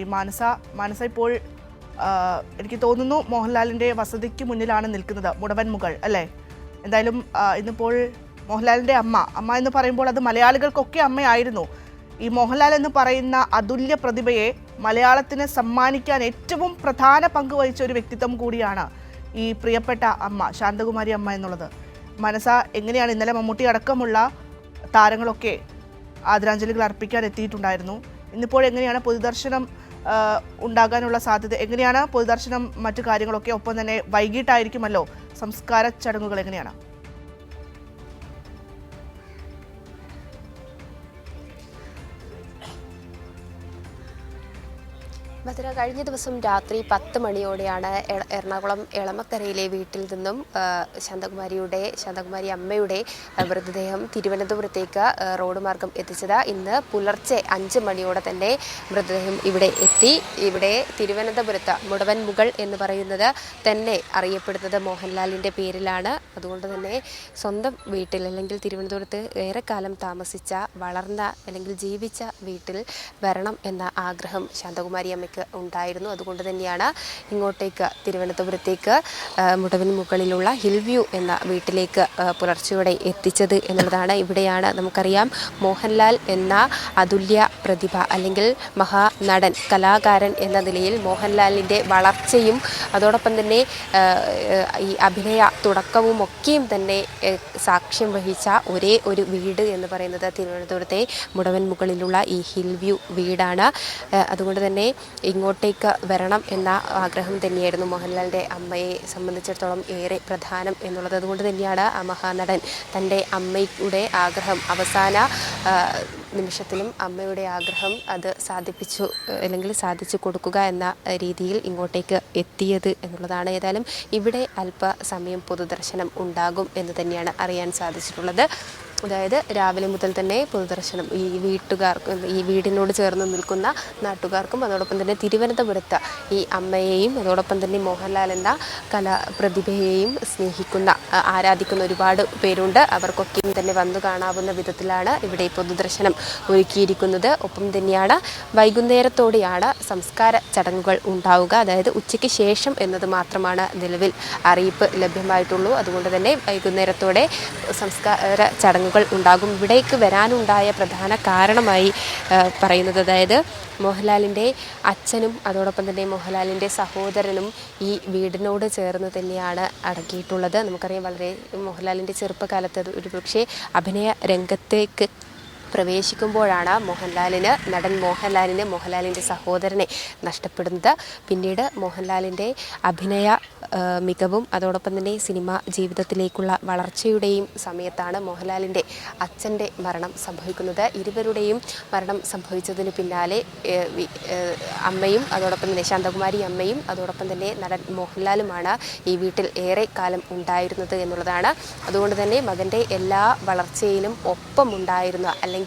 ഈ മാനസ ഇപ്പോൾ എനിക്ക് തോന്നുന്നു മോഹൻലാലിൻ്റെ വസതിക്ക് മുന്നിലാണ് നിൽക്കുന്നത്, മുടവൻ മുകൾ അല്ലേ? എന്തായാലും ഇന്നിപ്പോൾ മോഹൻലാലിൻ്റെ അമ്മ എന്ന് പറയുമ്പോൾ അത് മലയാളികൾക്കൊക്കെ അമ്മയായിരുന്നു. ഈ മോഹൻലാൽ എന്ന് പറയുന്ന അതുല്യ പ്രതിഭയെ മലയാളത്തിന് സമ്മാനിക്കാൻ ഏറ്റവും പ്രധാന പങ്ക് വഹിച്ച ഒരു വ്യക്തിത്വം കൂടിയാണ് ഈ പ്രിയപ്പെട്ട അമ്മ, ശാന്തകുമാരി അമ്മ എന്നുള്ളത്. മനസ്സ, എങ്ങനെയാണ് ഇന്നലെ മമ്മൂട്ടി അടക്കമുള്ള താരങ്ങളൊക്കെ ആദരാഞ്ജലികൾ അർപ്പിക്കാൻ എത്തിയിട്ടുണ്ടായിരുന്നു. ഇന്നിപ്പോൾ എങ്ങനെയാണ് പൊതുദർശനം ഉണ്ടാകാനുള്ള സാധ്യത? എങ്ങനെയാണ് പൊതുദർശനം, മറ്റു കാര്യങ്ങളൊക്കെ? ഒപ്പം തന്നെ വൈകിട്ടായിരിക്കുമല്ലോ സംസ്കാര ചടങ്ങുകൾ, എങ്ങനെയാണ്? ഭദ്ര, കഴിഞ്ഞ ദിവസം രാത്രി 10 മണിയോടെയാണ് എറണാകുളം എളമക്കരയിലെ വീട്ടിൽ നിന്നും ശാന്തകുമാരി അമ്മയുടെ മൃതദേഹം തിരുവനന്തപുരത്തേക്ക് റോഡ് മാർഗം എത്തിച്ചത്. ഇന്ന് പുലർച്ചെ 5 മണിയോടെ തന്നെ മൃതദേഹം ഇവിടെ എത്തി. ഇവിടെ തിരുവനന്തപുരത്ത് മുടവൻ മുകൾ എന്ന് പറയുന്നത് തന്നെ അറിയപ്പെടുന്നത് മോഹൻലാലിൻ്റെ പേരിലാണ്. അതുകൊണ്ട് തന്നെ സ്വന്തം വീട്ടിൽ, അല്ലെങ്കിൽ തിരുവനന്തപുരത്ത് ഏറെക്കാലം താമസിച്ച, വളർന്ന അല്ലെങ്കിൽ ജീവിച്ച വീട്ടിൽ വരണം എന്ന ആഗ്രഹം ശാന്തകുമാരി അമ്മയ്ക്ക് ഉണ്ടായിരുന്നു. അതുകൊണ്ട് തന്നെയാണ് ഇങ്ങോട്ടേക്ക്, തിരുവനന്തപുരത്തേക്ക് മുടവൻ മുകളിലുള്ള ഹിൽ വ്യൂ എന്ന വീട്ടിലേക്ക് പുലർച്ചയോടെ എത്തിച്ചത് എന്നുള്ളതാണ്. ഇവിടെയാണ് നമുക്കറിയാം മോഹൻലാൽ എന്ന അതുല്യ പ്രതിഭ, അല്ലെങ്കിൽ മഹാനടൻ, കലാകാരൻ എന്ന നിലയിൽ മോഹൻലാലിൻ്റെ വളർച്ചയും അതോടൊപ്പം തന്നെ ഈ അഭിനയ തുടക്കവും ഒക്കെയും തന്നെ സാക്ഷ്യം വഹിച്ച ഒരേ ഒരു വീട് എന്ന് പറയുന്നത് തിരുവനന്തപുരത്തെ മുടവൻ മുകളിലുള്ള ഈ ഹിൽ വ്യൂ വീടാണ്. അതുകൊണ്ട് തന്നെ ഇങ്ങോട്ടേക്ക് വരണം എന്ന ആഗ്രഹം തന്നെയായിരുന്നു മോഹൻലാലിൻ്റെ അമ്മയെ സംബന്ധിച്ചിടത്തോളം ഏറെ പ്രധാനം എന്നുള്ളത്. അതുകൊണ്ട് തന്നെയാണ് ആ മഹാനടൻ തൻ്റെ അമ്മയുടെ ആഗ്രഹം അവസാന നിമിഷത്തിലും അമ്മയുടെ ആഗ്രഹം അത് സാധിച്ചു കൊടുക്കുക എന്ന രീതിയിൽ ഇങ്ങോട്ടേക്ക് എത്തിയത് എന്നുള്ളതാണ്. ഏതായാലും ഇവിടെ അല്പസമയം പൊതുദർശനം ഉണ്ടാകും എന്ന് തന്നെയാണ് അറിയാൻ സാധിച്ചിട്ടുള്ളത്. അതായത് രാവിലെ മുതൽ തന്നെ പൊതുദർശനം ഈ വീടിനോട് ചേർന്ന് നിൽക്കുന്ന നാട്ടുകാർക്കും അതോടൊപ്പം തന്നെ തിരുവനന്തപുരത്ത് ഈ അമ്മയെയും അതോടൊപ്പം തന്നെ മോഹൻലാൽ എന്ന കലാപ്രതിഭയെയും സ്നേഹിക്കുന്ന, ആരാധിക്കുന്ന ഒരുപാട് പേരുണ്ട്. അവർക്കൊക്കെയും തന്നെ വന്നു കാണാവുന്ന വിധത്തിലാണ് ഇവിടെ പൊതുദർശനം ഒരുക്കിയിരിക്കുന്നത്. ഒപ്പം തന്നെയാണ് വൈകുന്നേരത്തോടെയാണ് സംസ്കാര ചടങ്ങുകൾ ഉണ്ടാവുക. അതായത് ഉച്ചയ്ക്ക് ശേഷം എന്നത് മാത്രമാണ് നിലവിൽ അറിയിപ്പ് ലഭ്യമായിട്ടുള്ളൂ. അതുകൊണ്ട് തന്നെ വൈകുന്നേരത്തോടെ സംസ്കാര ചടങ്ങുകൾ ഉണ്ടാകും. ഇവിടേക്ക് വരാനുണ്ടായ പ്രധാന കാരണമായി പറയുന്നത്, അതായത് മോഹൻലാലിൻ്റെ അച്ഛനും അതോടൊപ്പം തന്നെ മോഹൻലാലിൻ്റെ സഹോദരനും ഈ വീടിനോട് ചേർന്ന് തന്നെയാണ് അടക്കിയിട്ടുള്ളത്. നമുക്കറിയാം, വളരെ മോഹൻലാലിൻ്റെ ചെറുപ്പകാലത്ത് ഒരുപക്ഷെ അഭിനയ രംഗത്തേക്ക് പ്രവേശിക്കുമ്പോഴാണ് നടൻ മോഹൻലാലിൻ്റെ സഹോദരനെ നഷ്ടപ്പെടുന്നത്. പിന്നീട് മോഹൻലാലിൻ്റെ അഭിനയ മികവും അതോടൊപ്പം തന്നെ സിനിമ ജീവിതത്തിലേക്കുള്ള വളർച്ചയുടെയും സമയത്താണ് മോഹൻലാലിൻ്റെ അച്ഛൻ്റെ മരണം സംഭവിക്കുന്നത്. ഇരുവരുടെയും മരണം സംഭവിച്ചതിന് പിന്നാലെ അമ്മയും അതോടൊപ്പം തന്നെ ശാന്തകുമാരി അമ്മയും അതോടൊപ്പം തന്നെ നടൻ മോഹൻലാലുമാണ് ഈ വീട്ടിൽ ഏറെ കാലം ഉണ്ടായിരുന്നത് എന്നുള്ളതാണ്. അതുകൊണ്ട് തന്നെ മകൻ്റെ എല്ലാ വളർച്ചയിലും ഒപ്പമുണ്ടായിരുന്ന, അല്ലെങ്കിൽ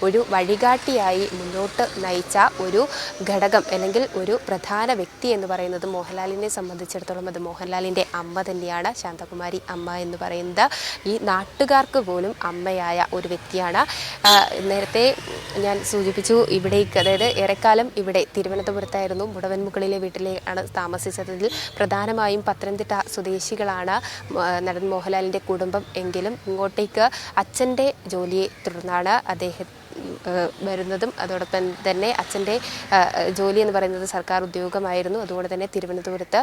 ഒരു വഴികാട്ടിയായി മുന്നോട്ട് നയിച്ച ഒരു ഘടകം, അല്ലെങ്കിൽ ഒരു പ്രധാന വ്യക്തി എന്ന് പറയുന്നത് മോഹൻലാലിനെ സംബന്ധിച്ചിടത്തോളം അത് മോഹൻലാലിൻ്റെ അമ്മ തന്നെയാണ്. ശാന്തകുമാരി അമ്മ എന്ന് പറയുന്നത് ഈ നാട്ടുകാർക്ക് പോലും അമ്മയായ ഒരു വ്യക്തിയാണ്. നേരത്തെ ഞാൻ സൂചിപ്പിച്ചു, ഇവിടേക്ക്, അതായത് ഏറെക്കാലം ഇവിടെ തിരുവനന്തപുരത്തായിരുന്നു മുടവൻ മുകളിലെ വീട്ടിലാണ് താമസിച്ചതിൽ പ്രധാനമായും പത്തനംതിട്ട സ്വദേശികളാണ് നടൻ മോഹൻലാലിൻ്റെ കുടുംബം. എങ്കിലും ഇങ്ങോട്ടേക്ക് അച്ഛൻ്റെ ജോലിയെ തുടർന്നാണ് അദ്ദേഹം വരുന്നതും. അതോടൊപ്പം തന്നെ അച്ഛൻ്റെ ജോലി എന്ന് പറയുന്നത് സർക്കാർ ഉദ്യോഗമായിരുന്നു. അതുകൊണ്ട് തന്നെ തിരുവനന്തപുരത്ത്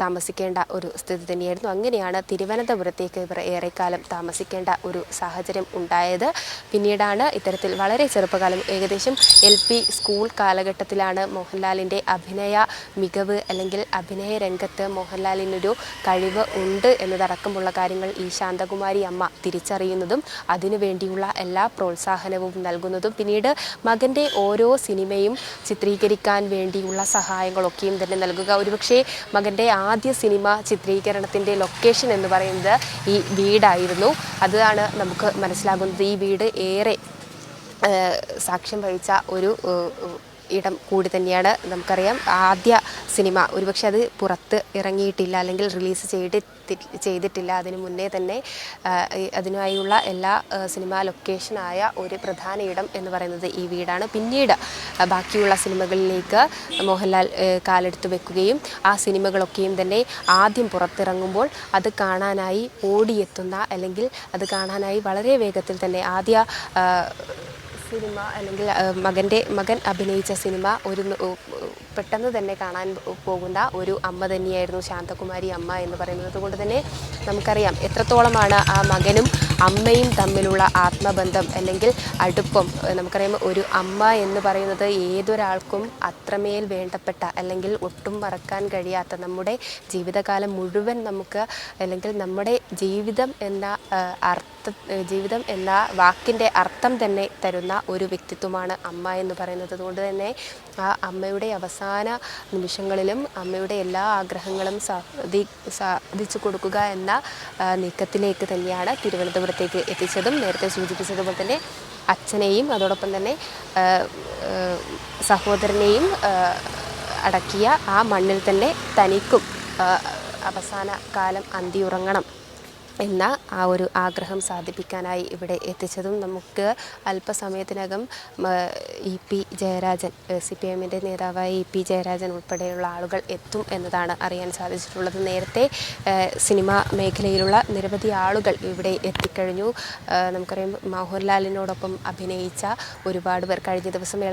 താമസിക്കേണ്ട ഒരു സ്ഥിതി തന്നെയായിരുന്നു. അങ്ങനെയാണ് തിരുവനന്തപുരത്തേക്ക് ഇവർ ഏറെക്കാലം താമസിക്കേണ്ട ഒരു സാഹചര്യം ഉണ്ടായത്. പിന്നീടാണ് ഇത്തരത്തിൽ വളരെ ചെറുപ്പകാലം, ഏകദേശം LP സ്കൂൾ കാലഘട്ടത്തിലാണ് മോഹൻലാലിൻ്റെ അഭിനയ മികവ്, അല്ലെങ്കിൽ അഭിനയ രംഗത്ത് മോഹൻലാലിനൊരു കഴിവ് ഉണ്ട് എന്നതടക്കമുള്ള കാര്യങ്ങൾ ഈ ശാന്തകുമാരി അമ്മ തിരിച്ചറിയുന്നതും അതിനുവേണ്ടിയുള്ള എല്ലാ പ്രോത്സാഹനവും നൽകുന്നതും. പിന്നീട് മകൻ്റെ ഓരോ സിനിമയും ചിത്രീകരിക്കാൻ വേണ്ടിയുള്ള സഹായങ്ങളൊക്കെയും തന്നെ നൽകുക. ഒരുപക്ഷെ മകൻ്റെ ആദ്യ സിനിമ ചിത്രീകരണത്തിൻ്റെ ലൊക്കേഷൻ എന്ന് പറയുന്നത് ഈ വീടായിരുന്നു. അതാണ് നമുക്ക് മനസ്സിലാകുന്നത്. ഈ വീട് ഏറെ സാക്ഷ്യം വഹിച്ച ഒരു ഇടം കൂടി തന്നെയാണ്. നമുക്കറിയാം ആദ്യ സിനിമ ഒരുപക്ഷെ അത് പുറത്ത് ഇറങ്ങിയിട്ടില്ല അല്ലെങ്കിൽ റിലീസ് ചെയ്തിട്ടില്ല. അതിനു മുന്നേ തന്നെ അതിനായുള്ള എല്ലാ സിനിമാ ലൊക്കേഷനായ ഒരു പ്രധാന ഇടം എന്ന് പറയുന്നത് ഈ വീടാണ്. പിന്നീട് ബാക്കിയുള്ള സിനിമകളിലേക്ക് മോഹൻലാൽ കാലെടുത്ത് വെക്കുകയും ആ സിനിമകളൊക്കെയും തന്നെ ആദ്യം പുറത്തിറങ്ങുമ്പോൾ അത് കാണാനായി ഓടിയെത്തുന്ന അല്ലെങ്കിൽ അത് കാണാനായി വളരെ വേഗത്തിൽ തന്നെ ആദ്യ സിനിമ അല്ലെങ്കിൽ മകൻ അഭിനയിച്ച സിനിമ പെട്ടെന്ന് തന്നെ കാണാൻ പോകുന്ന ഒരു അമ്മ തന്നെയായിരുന്നു ശാന്തകുമാരി അമ്മ എന്ന് പറയുന്നത്. അതുകൊണ്ട് തന്നെ നമുക്കറിയാം എത്രത്തോളമാണ് ആ മകനും അമ്മയും തമ്മിലുള്ള ആത്മബന്ധം അല്ലെങ്കിൽ അടുപ്പം. നമുക്കറിയാം ഒരു അമ്മ എന്ന് പറയുന്നത് ഏതൊരാൾക്കും അത്രമേൽ വേണ്ടപ്പെട്ട അല്ലെങ്കിൽ ഒട്ടും മറക്കാൻ കഴിയാത്ത നമ്മുടെ ജീവിതകാലം മുഴുവൻ നമുക്ക് അല്ലെങ്കിൽ നമ്മുടെ ജീവിതം എന്ന വാക്കിൻ്റെ അർത്ഥം തന്നെ തരുന്ന ഒരു വ്യക്തിത്വമാണ് അമ്മ എന്ന് പറയുന്നത്. അതുകൊണ്ട് തന്നെ ആ അമ്മയുടെ അവസാന നിമിഷങ്ങളിലും അമ്മയുടെ എല്ലാ ആഗ്രഹങ്ങളും സാധിച്ചു കൊടുക്കുക എന്ന നീക്കത്തിലേക്ക് തന്നെയാണ് തിരുവനന്തപുരത്തേക്ക് എത്തിച്ചതും. നേരത്തെ സൂചിപ്പിച്ചതുപോലെ തന്നെ അച്ഛനെയും അതോടൊപ്പം തന്നെ സഹോദരനെയും അടക്കിയ ആ മണ്ണിൽ തന്നെ തനിക്കും അവസാന കാലം അന്തിയുറങ്ങണം എന്ന ആ ഒരു ആഗ്രഹം സാധിപ്പിക്കാനായി ഇവിടെ എത്തിച്ചതും. നമുക്ക് അല്പസമയത്തിനകം ഇ.പി. ജയരാജൻ, CPM-ൻ്റെ നേതാവായ ഇ.പി. ജയരാജൻ ഉൾപ്പെടെയുള്ള ആളുകൾ എത്തും എന്നതാണ് അറിയാൻ സാധിച്ചിട്ടുള്ളത്. നേരത്തെ സിനിമാ മേഖലയിലുള്ള നിരവധി ആളുകൾ ഇവിടെ എത്തിക്കഴിഞ്ഞു. നമുക്കറിയാം മോഹൻലാലിനോടൊപ്പം അഭിനയിച്ച ഒരുപാട് പേർ കഴിഞ്ഞ ദിവസം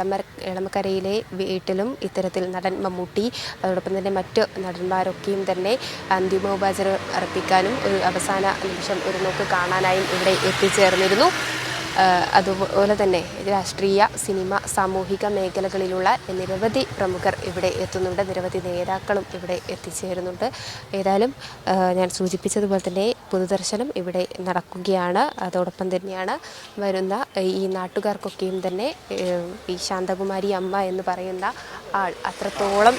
എളമക്കരയിലെ വീട്ടിലും ഇത്തരത്തിൽ നടൻ മമ്മൂട്ടി അതോടൊപ്പം തന്നെ മറ്റ് നടന്മാരൊക്കെയും തന്നെ അന്തിമോപചാരം അർപ്പിക്കാനും ഒരു അവസാന നിമിഷം ഒരു നോക്ക് കാണാനായും ഇവിടെ എത്തിച്ചേർന്നിരുന്നു. അതുപോലെ തന്നെ രാഷ്ട്രീയ, സിനിമ, സാമൂഹിക മേഖലകളിലുള്ള നിരവധി പ്രമുഖർ ഇവിടെ എത്തുന്നുണ്ട്. നിരവധി നേതാക്കളും ഇവിടെ എത്തിച്ചേരുന്നുണ്ട്. ഏതായാലും ഞാൻ സൂചിപ്പിച്ചതുപോലെ തന്നെ പൊതുദർശനം ഇവിടെ നടക്കുകയാണ്. അതോടൊപ്പം തന്നെയാണ് വരുന്ന ഈ നാട്ടുകാർക്കൊക്കെയും തന്നെ ഈ ശാന്തകുമാരി അമ്മ എന്ന് പറയുന്ന ആൾ അത്രത്തോളം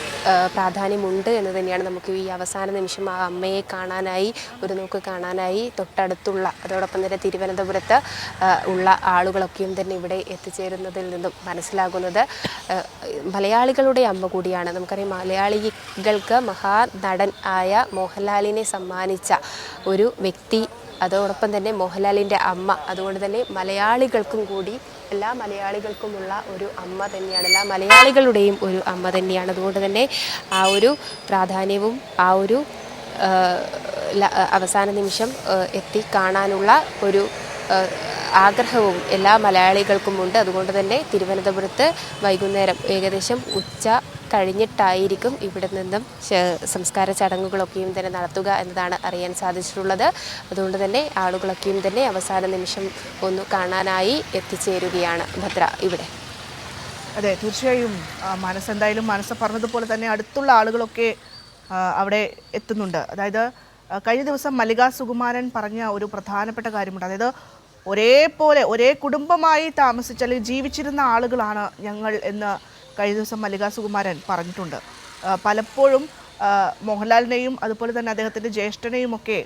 പ്രാധാന്യമുണ്ട് എന്ന് തന്നെയാണ് നമുക്ക് ഈ അവസാന നിമിഷം ആ അമ്മയെ കാണാനായി ഒരു നോക്ക് കാണാനായി തൊട്ടടുത്തുള്ള അതോടൊപ്പം തന്നെ തിരുവനന്തപുരത്ത് ഉള്ള ആളുകളൊക്കെയും തന്നെ ഇവിടെ എത്തിച്ചേരുന്നതിൽ നിന്നും മനസ്സിലാകുന്നത്. മലയാളികളുടെ അമ്മ കൂടിയാണ്. നമുക്കറിയാം മലയാളികൾക്ക് മഹാനടൻ ആയ മോഹൻലാലിനെ സമ്മാനിച്ച ഒരു വ്യക്തി, അതോടൊപ്പം തന്നെ മോഹൻലാലിൻ്റെ അമ്മ. അതുകൊണ്ട് തന്നെ മലയാളികൾക്കും കൂടി എല്ലാ മലയാളികൾക്കുമുള്ള ഒരു അമ്മ തന്നെയാണ്, എല്ലാ മലയാളികളുടെയും ഒരു അമ്മ തന്നെയാണ്. അതുകൊണ്ട് തന്നെ ആ ഒരു പ്രാധാന്യവും ആ ഒരു അവസാന നിമിഷം എത്തി കാണാനുള്ള ഒരു ആഗ്രഹവും എല്ലാ മലയാളികൾക്കുമുണ്ട്. അതുകൊണ്ട് തന്നെ തിരുവനന്തപുരത്ത് വൈകുന്നേരം ഏകദേശം ഉച്ച കഴിഞ്ഞിട്ടായിരിക്കും ഇവിടെ നിന്നും സംസ്കാര ചടങ്ങുകളൊക്കെയും തന്നെ നടത്തുക എന്നതാണ് അറിയാൻ സാധിച്ചിട്ടുള്ളത്. അതുകൊണ്ട് തന്നെ ആളുകളൊക്കെയും തന്നെ അവസാന നിമിഷം ഒന്ന് കാണാനായി എത്തിച്ചേരുകയാണ് ഭദ്ര ഇവിടെ. അതെ, തീർച്ചയായും എന്തായാലും മനസ്സ് പറഞ്ഞതുപോലെ തന്നെ അടുത്തുള്ള ആളുകളൊക്കെ അവിടെ എത്തുന്നുണ്ട്. അതായത് കഴിഞ്ഞ ദിവസം മല്ലിക സുകുമാരൻ പറഞ്ഞ ഒരു പ്രധാനപ്പെട്ട കാര്യമുണ്ട്. അതായത് ഒരേ കുടുംബമായി താമസിച്ച അല്ലെങ്കിൽ ജീവിച്ചിരുന്ന ആളുകളാണ് ഞങ്ങൾ എന്ന് കഴിഞ്ഞ ദിവസം മല്ലിക സുകുമാരൻ പറഞ്ഞിട്ടുണ്ട്. പലപ്പോഴും മോഹൻലാലിനെയും അതുപോലെ തന്നെ അദ്ദേഹത്തിൻ്റെ ജ്യേഷ്ഠനെയും ഒക്കെ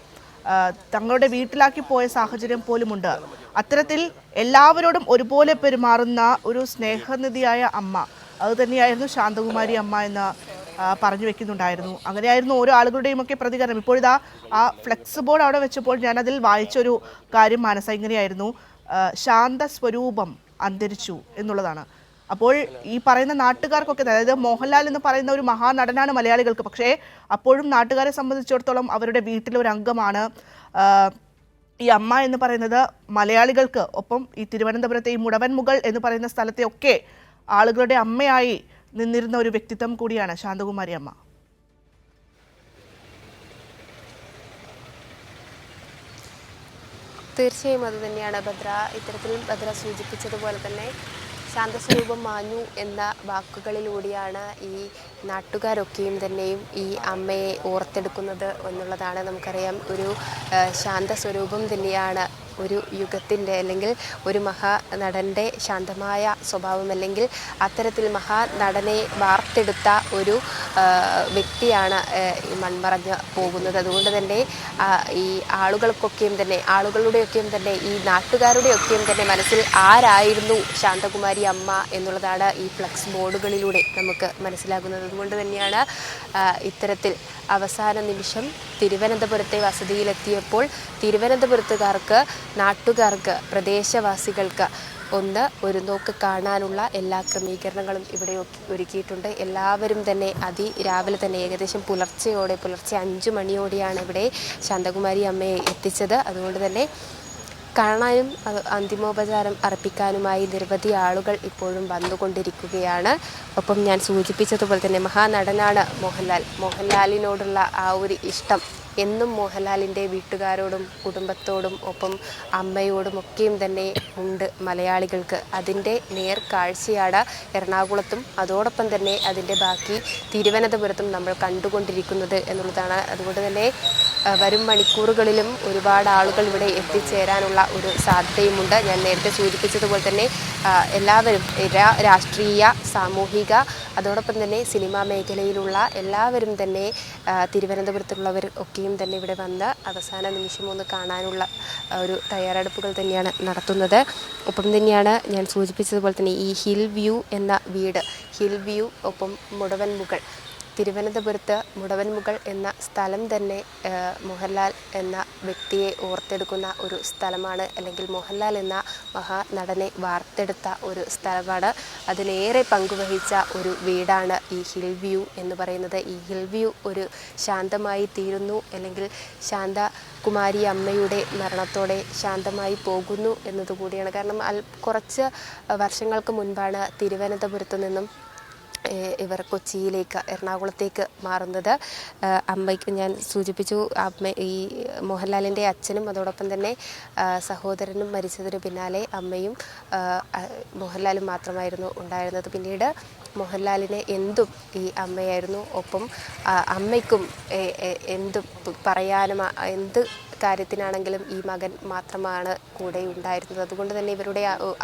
തങ്ങളുടെ വീട്ടിലാക്കി പോയ സാഹചര്യം പോലുമുണ്ട്. അത്തരത്തിൽ എല്ലാവരോടും ഒരുപോലെ പെരുമാറുന്ന ഒരു സ്നേഹനിധിയായ അമ്മ, അതുതന്നെയായിരുന്നു ശാന്തകുമാരി അമ്മ എന്ന് പറഞ്ഞു വെക്കുന്നുണ്ടായിരുന്നു. അങ്ങനെയായിരുന്നു ഓരോ ആളുകളുടെയും ഒക്കെ പ്രതികരണം. ഇപ്പോഴിതാ ആ ഫ്ലെക്സ് ബോർഡ് അവിടെ വെച്ചപ്പോൾ ഞാനതിൽ വായിച്ചൊരു കാര്യം മനസ്സ ഇങ്ങനെയായിരുന്നു: ശാന്ത സ്വരൂപം അന്തരിച്ചു എന്നുള്ളതാണ്. അപ്പോൾ ഈ പറയുന്ന നാട്ടുകാർക്കൊക്കെ, അതായത് മോഹൻലാൽ എന്ന് പറയുന്ന ഒരു മഹാനടനാണ് മലയാളികൾക്ക്, പക്ഷേ അപ്പോഴും നാട്ടുകാരെ സംബന്ധിച്ചിടത്തോളം അവരുടെ വീട്ടിലെ ഒരു അംഗമാണ് ഈ അമ്മ എന്ന് പറയുന്നത്. മലയാളികൾക്ക് ഒപ്പം ഈ തിരുവനന്തപുരത്തെ ഈ മുടവൻമുകൾ എന്ന് പറയുന്ന സ്ഥലത്തെ ഒക്കെ ആളുകളുടെ അമ്മയായി നിന്നിരുന്ന ഒരു വ്യക്തിത്വം കൂടിയാണ് ശാന്തകുമാരി അമ്മ. തീർച്ചയായും അത് തന്നെയാണ് ഭദ്ര. ഇത്തരത്തിൽ ഭദ്ര സൂചിപ്പിച്ചതുപോലെ തന്നെ ശാന്തസ്വരൂപം മാഞ്ഞു എന്ന വാക്കുകളിലൂടെയാണ് ഈ നാട്ടുകാരൊക്കെയും തന്നെയും ഈ അമ്മയെ ഓർത്തെടുക്കുന്നത് എന്നുള്ളതാണ്. നമുക്കറിയാം ഒരു ശാന്തസ്വരൂപം തന്നെയാണ് ഒരു യുഗത്തിൻ്റെ അല്ലെങ്കിൽ ഒരു മഹാനടൻ്റെ ശാന്തമായ സ്വഭാവം അല്ലെങ്കിൽ അത്തരത്തിൽ മഹാനടനെ വാർത്തെടുത്ത ഒരു വ്യക്തിയാണ് ഈ മൺമറഞ്ഞ് പോകുന്നത്. അതുകൊണ്ട് തന്നെ ഈ ആളുകളുടെയൊക്കെയും തന്നെ ഈ നാട്ടുകാരുടെയൊക്കെയും തന്നെ മനസ്സിൽ ആരായിരുന്നു ശാന്തകുമാരി അമ്മ എന്നുള്ളതാണ് ഈ ഫ്ലക്സ് ബോർഡുകളിലൂടെ നമുക്ക് മനസ്സിലാകുന്നത്. അതുകൊണ്ട് തന്നെയാണ് ഇത്തരത്തിൽ അവസാന നിമിഷം തിരുവനന്തപുരത്തെ വസതിയിലെത്തിയപ്പോൾ തിരുവനന്തപുരത്തുകാർക്ക്, നാട്ടുകാർക്ക്, പ്രദേശവാസികൾക്ക് ഒരു നോക്ക് കാണാനുള്ള എല്ലാ ക്രമീകരണങ്ങളും ഇവിടെ ഒരുക്കിയിട്ടുണ്ട്. എല്ലാവരും തന്നെ രാവിലെ തന്നെ ഏകദേശം പുലർച്ചെ 5 മണിയോടെയാണ് ഇവിടെ ശാന്തകുമാരി അമ്മയെ എത്തിച്ചത്. അതുകൊണ്ട് തന്നെ കാണാനും അന്തിമോപചാരം അർപ്പിക്കാനുമായി നിരവധി ആളുകൾ ഇപ്പോഴും വന്നുകൊണ്ടിരിക്കുകയാണ്. ഒപ്പം ഞാൻ സൂചിപ്പിച്ചതുപോലെ തന്നെ മഹാനടനാണ് മോഹൻലാലിനോടുള്ള ആ ഒരു ഇഷ്ടം എന്നും മോഹൻലാലിൻ്റെ വീട്ടുകാരോടും കുടുംബത്തോടും ഒപ്പം അമ്മയോടും ഒക്കെയും തന്നെ ഉണ്ട് മലയാളികൾക്ക്. അതിൻ്റെ നേർക്കാഴ്ചയാണ് എറണാകുളത്തും അതോടൊപ്പം തന്നെ അതിൻ്റെ ബാക്കി തിരുവനന്തപുരത്തും നമ്മൾ കണ്ടുകൊണ്ടിരിക്കുന്നത് എന്നുള്ളതാണ്. അതുകൊണ്ട് തന്നെ വരും മണിക്കൂറുകളിലും ഒരുപാട് ആളുകൾ ഇവിടെ എത്തിച്ചേരാനുള്ള ഒരു സാധ്യതയുമുണ്ട്. ഞാൻ നേരത്തെ സൂചിപ്പിച്ചതുപോലെ തന്നെ എല്ലാവരും രാഷ്ട്രീയ, സാമൂഹിക, അതോടൊപ്പം തന്നെ സിനിമാ മേഖലയിലുള്ള എല്ലാവരും തന്നെ തിരുവനന്തപുരത്തുള്ളവർ ഒക്കെയും തന്നെ ഇവിടെ വന്ന് അവസാന നിമിഷം ഒന്ന് കാണാനുള്ള ഒരു തയ്യാറെടുപ്പുകൾ തന്നെയാണ് നടത്തുന്നത്. ഒപ്പം തന്നെയാണ് ഞാൻ സൂചിപ്പിച്ചതുപോലെ തന്നെ ഈ ഹിൽ വ്യൂ ഒപ്പം മുടവൻമുകൾ, തിരുവനന്തപുരത്ത് മുടവൻമുകൾ എന്ന സ്ഥലം തന്നെ മോഹൻലാൽ എന്ന വ്യക്തിയെ ഓർത്തെടുക്കുന്ന ഒരു സ്ഥലമാണ്, അല്ലെങ്കിൽ മോഹൻലാൽ എന്ന മഹാനടനെ വാർത്തെടുത്ത ഒരു സ്ഥലമാണ്. അതിലേറെ പങ്കുവഹിച്ച ഒരു വീടാണ് ഈ ഹിൽ വ്യൂ എന്ന് പറയുന്നത്. ഈ ഹിൽ വ്യൂ ഒരു ശാന്തമായി തീരുന്നു, അല്ലെങ്കിൽ ശാന്തകുമാരി അമ്മയുടെ മരണത്തോടെ ശാന്തമായി പോകുന്നു എന്നതുകൂടിയാണ്. കാരണം കുറച്ച് വർഷങ്ങൾക്ക് മുൻപാണ് തിരുവനന്തപുരത്ത് നിന്നും ഇവർ എറണാകുളത്തേക്ക് മാറുന്നത്. അമ്മയ്ക്ക് ഞാൻ സൂചിപ്പിച്ചു, ഈ മോഹൻലാലിൻ്റെ അച്ഛനും അതോടൊപ്പം തന്നെ സഹോദരനും മരിച്ചതിന് പിന്നാലെ അമ്മയും മോഹൻലാലും മാത്രമായിരുന്നു ഉണ്ടായിരുന്നത്. പിന്നീട് മോഹൻലാലിനെ എന്തും ഈ അമ്മയായിരുന്നു. ഒപ്പം അമ്മയ്ക്കും എന്തും പറയാനും എന്ത് കാര്യത്തിനാണെങ്കിലും ഈ മകൻ മാത്രമാണ് കൂടെ ഉണ്ടായിരുന്നത്. അതുകൊണ്ട് തന്നെ ഇവരുടെ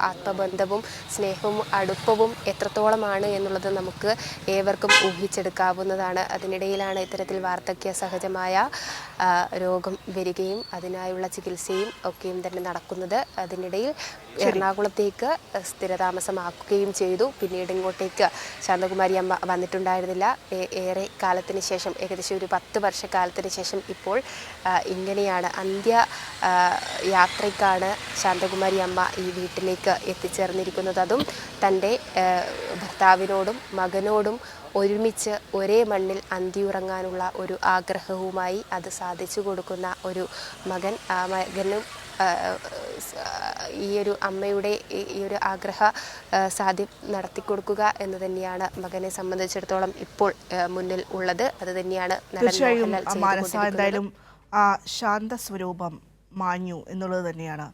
ആത്മബന്ധവും സ്നേഹവും അടുപ്പവും എത്രത്തോളമാണ് എന്നുള്ളത് നമുക്ക് ഏവർക്കും ഊഹിച്ചെടുക്കാവുന്നതാണ്. അതിനിടയിലാണ് ഇത്തരത്തിൽ വാർദ്ധക്യ സഹജമായ രോഗം വരികയും അതിനായുള്ള ചികിത്സയും ഒക്കെയും തന്നെ നടക്കുന്നത്. അതിനിടയിൽ എറണാകുളത്തേക്ക് സ്ഥിരതാമസമാക്കുകയും ചെയ്തു. പിന്നീട് ഇങ്ങോട്ടേക്ക് ശാന്തകുമാരി അമ്മ വന്നിട്ടുണ്ടായിരുന്നില്ല. ഏറെ കാലത്തിന് ശേഷം, ഏകദേശം ഒരു 10 വർഷക്കാലത്തിന് ശേഷം ഇപ്പോൾ ഇങ്ങനെയാണ് യാത്രയ്ക്കാണ് ശാന്തകുമാരി അമ്മ ഈ വീട്ടിലേക്ക് എത്തിച്ചേർന്നിരിക്കുന്നത്. അതും തൻ്റെ ഭർത്താവിനോടും മകനോടും ഒരുമിച്ച് ഒരേ മണ്ണിൽ അന്തിയുറങ്ങാനുള്ള ഒരു ആഗ്രഹവുമായി അത് സാധിച്ചു കൊടുക്കുന്ന ഒരു മകൻ. ആ മകനും ഈ ഒരു അമ്മയുടെ ഈ ഒരു ആഗ്രഹ സാധ്യം നടത്തിക്കൊടുക്കുക എന്ന് തന്നെയാണ് മകനെ സംബന്ധിച്ചിടത്തോളം ഇപ്പോൾ മുന്നിൽ ഉള്ളത്. അത് തന്നെയാണ് തീർച്ചയായും എന്തായാലും ആ ശാന്ത സ്വരൂപം മാഞ്ഞു എന്നുള്ളത് തന്നെയാണ്